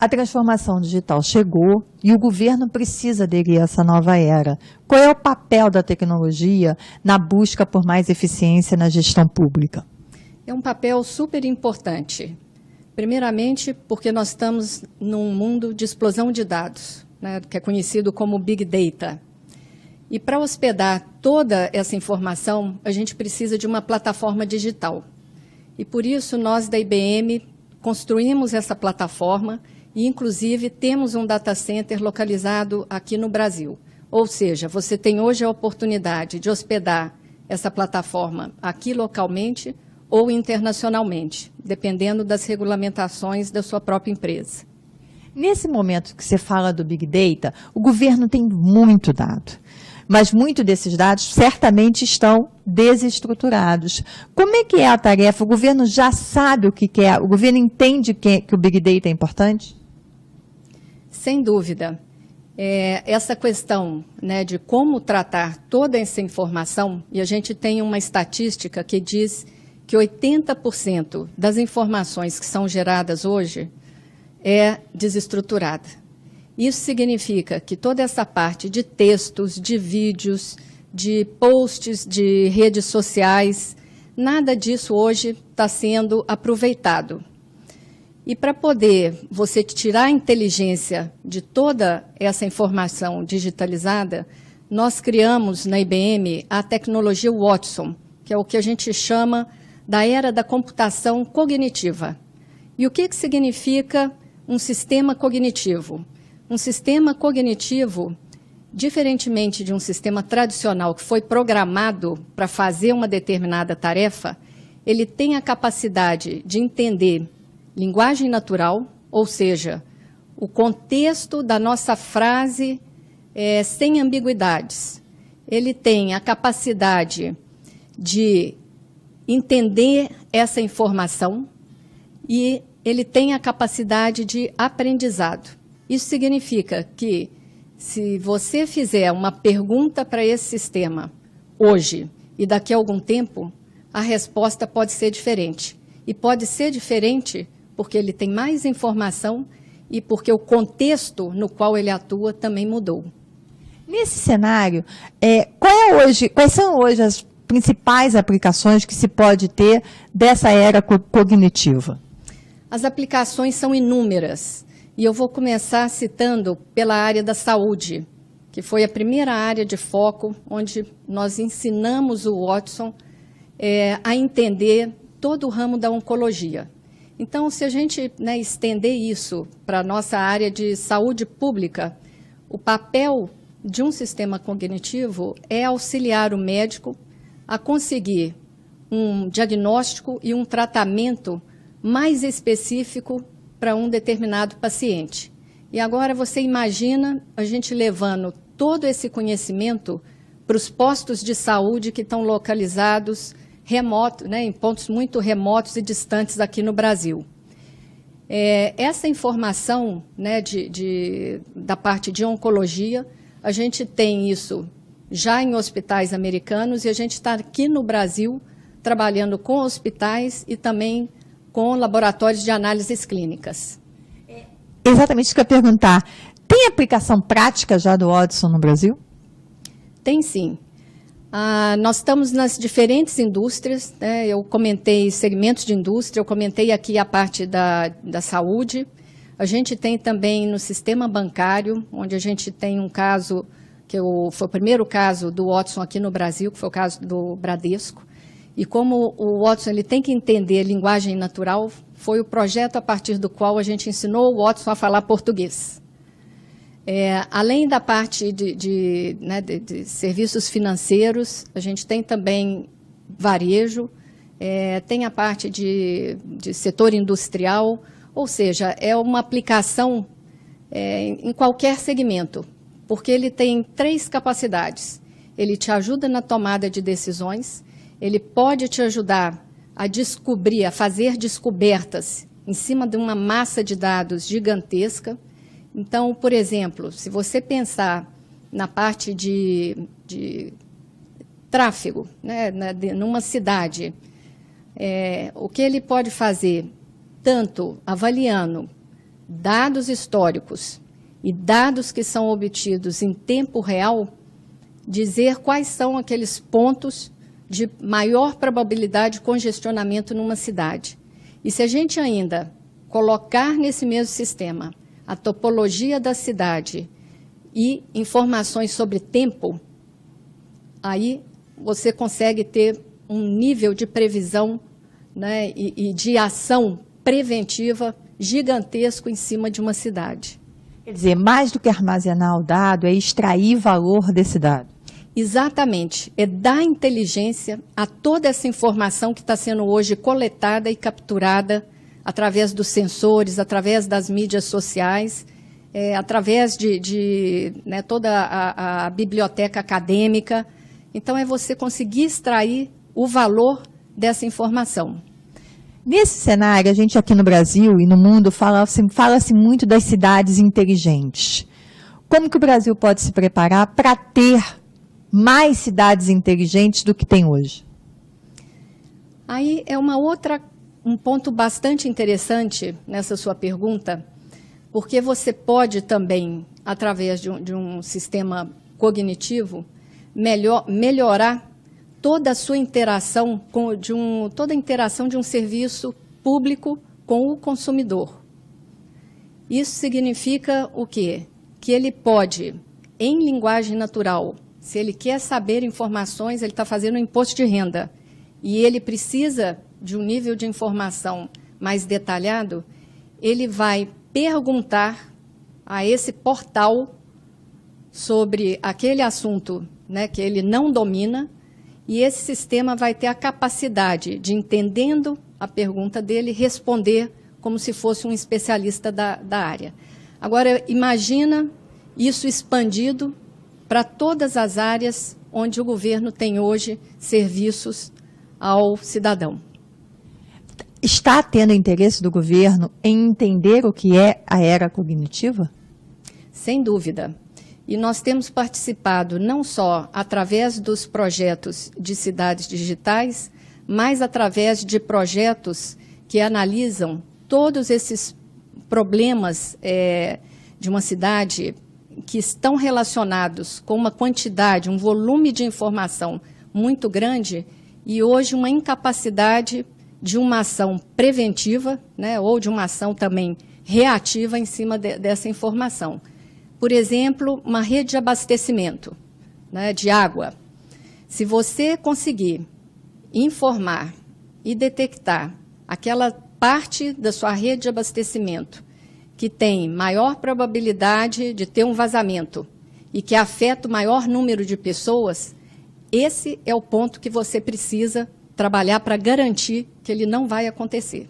A transformação digital chegou e o governo precisa aderir a essa nova era. Qual é o papel da tecnologia na busca por mais eficiência na gestão pública? É um papel super importante. Primeiramente, porque nós estamos num mundo de explosão de dados, né, que é conhecido como Big Data. E para hospedar toda essa informação, a gente precisa de uma plataforma digital. E por isso, nós da IBM construímos essa plataforma e, inclusive, temos um data center localizado aqui no Brasil. Ou seja, você tem hoje a oportunidade de hospedar essa plataforma aqui localmente ou internacionalmente, dependendo das regulamentações da sua própria empresa. Nesse momento que você fala do Big Data, o governo tem muito dado, mas muitos desses dados certamente estão desestruturados. Como é que é a tarefa? O governo já sabe o que quer? O governo entende que o Big Data é importante? Sem dúvida. Essa questão, né, de como tratar toda essa informação, e a gente tem uma estatística que diz que 80% das informações que são geradas hoje é desestruturada. Isso significa que toda essa parte de textos, de vídeos, de posts, de redes sociais, nada disso hoje está sendo aproveitado. E para poder você tirar a inteligência de toda essa informação digitalizada, nós criamos na IBM a tecnologia Watson, que é o que a gente chama da era da computação cognitiva. E o que significa um sistema cognitivo? Um sistema cognitivo, diferentemente de um sistema tradicional que foi programado para fazer uma determinada tarefa, ele tem a capacidade de entender linguagem natural, ou seja, o contexto da nossa frase sem ambiguidades. Ele tem a capacidade de entender essa informação e ele tem a capacidade de aprendizado. Isso significa que, se você fizer uma pergunta para esse sistema hoje e daqui a algum tempo, a resposta pode ser diferente. E pode ser diferente porque ele tem mais informação e porque o contexto no qual ele atua também mudou. Nesse cenário, quais são hoje as principais aplicações que se pode ter dessa era cognitiva? As aplicações são inúmeras. E eu vou começar citando pela área da saúde, que foi a primeira área de foco onde nós ensinamos o Watson a entender todo o ramo da oncologia. Então, se a gente estender isso para a nossa área de saúde pública, o papel de um sistema cognitivo é auxiliar o médico a conseguir um diagnóstico e um tratamento mais específico para um determinado paciente. E agora você imagina a gente levando todo esse conhecimento para os postos de saúde que estão localizados em pontos muito remotos e distantes aqui no Brasil. Essa informação da parte de oncologia, a gente tem isso já em hospitais americanos e a gente está aqui no Brasil trabalhando com hospitais e também com laboratórios de análises clínicas. Exatamente isso que eu ia perguntar. Tem aplicação prática já do Watson no Brasil? Tem sim. Nós estamos nas diferentes indústrias, né? Eu comentei segmentos de indústria, eu comentei aqui a parte da saúde. A gente tem também no sistema bancário, onde a gente tem um caso, foi o primeiro caso do Watson aqui no Brasil, que foi o caso do Bradesco. E como o Watson ele tem que entender linguagem natural, foi o projeto a partir do qual a gente ensinou o Watson a falar português. Além da parte de serviços financeiros, a gente tem também varejo, tem a parte de setor industrial, ou seja, é uma aplicação em qualquer segmento, porque ele tem 3 capacidades. Ele te ajuda na tomada de decisões, ele pode te ajudar a descobrir, a fazer descobertas em cima de uma massa de dados gigantesca. Então, por exemplo, se você pensar na parte de tráfego, né, numa cidade, o que ele pode fazer, tanto avaliando dados históricos e dados que são obtidos em tempo real, dizer quais são aqueles pontos de maior probabilidade de congestionamento numa cidade. E se a gente ainda colocar nesse mesmo sistema a topologia da cidade e informações sobre tempo, aí você consegue ter um nível de previsão, né, e de ação preventiva gigantesco em cima de uma cidade. Quer dizer, mais do que armazenar o dado, é extrair valor desse dado. Exatamente, é dar inteligência a toda essa informação que está sendo hoje coletada e capturada através dos sensores, através das mídias sociais, através de toda a biblioteca acadêmica. Então, é você conseguir extrair o valor dessa informação. Nesse cenário, a gente aqui no Brasil e no mundo fala-se muito das cidades inteligentes. Como que o Brasil pode se preparar para ter mais cidades inteligentes do que tem hoje? Aí é um ponto bastante interessante nessa sua pergunta, porque você pode também, através de um sistema cognitivo, melhorar toda a sua interação, toda a interação de um serviço público com o consumidor. Isso significa o quê? Que ele pode, em linguagem natural, se ele quer saber informações, ele está fazendo um imposto de renda, e ele precisa de um nível de informação mais detalhado, ele vai perguntar a esse portal sobre aquele assunto, né, que ele não domina, e esse sistema vai ter a capacidade de, entendendo a pergunta dele, responder como se fosse um especialista da área. Agora, imagina isso expandido para todas as áreas onde o governo tem hoje serviços ao cidadão. Está tendo interesse do governo em entender o que é a era cognitiva? Sem dúvida. E nós temos participado não só através dos projetos de cidades digitais, mas através de projetos que analisam todos esses problemas de uma cidade que estão relacionados com uma quantidade, um volume de informação muito grande e hoje uma incapacidade de uma ação preventiva, né, ou de uma ação também reativa em cima dessa informação. Por exemplo, uma rede de abastecimento, né, de água. Se você conseguir informar e detectar aquela parte da sua rede de abastecimento que tem maior probabilidade de ter um vazamento e que afeta o maior número de pessoas, esse é o ponto que você precisa trabalhar para garantir que ele não vai acontecer.